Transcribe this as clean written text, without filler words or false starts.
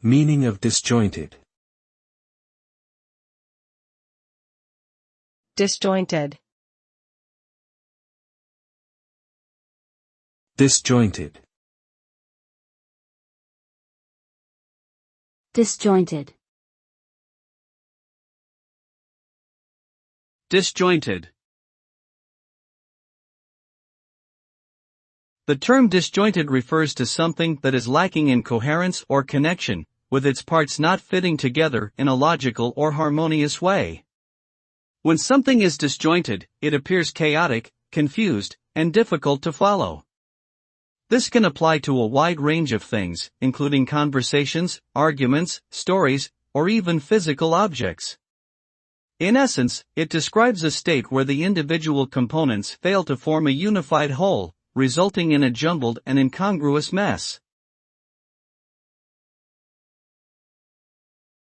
Meaning of disjointed. Disjointed. Disjointed. Disjointed. Disjointed. The term disjointed refers to something that is lacking in coherence or connection, with its parts not fitting together in a logical or harmonious way. When something is disjointed, it appears chaotic, confused, and difficult to follow. This can apply to a wide range of things, including conversations, arguments, stories, or even physical objects. In essence, it describes a state where the individual components fail to form a unified whole, resulting in a jumbled and incongruous mess.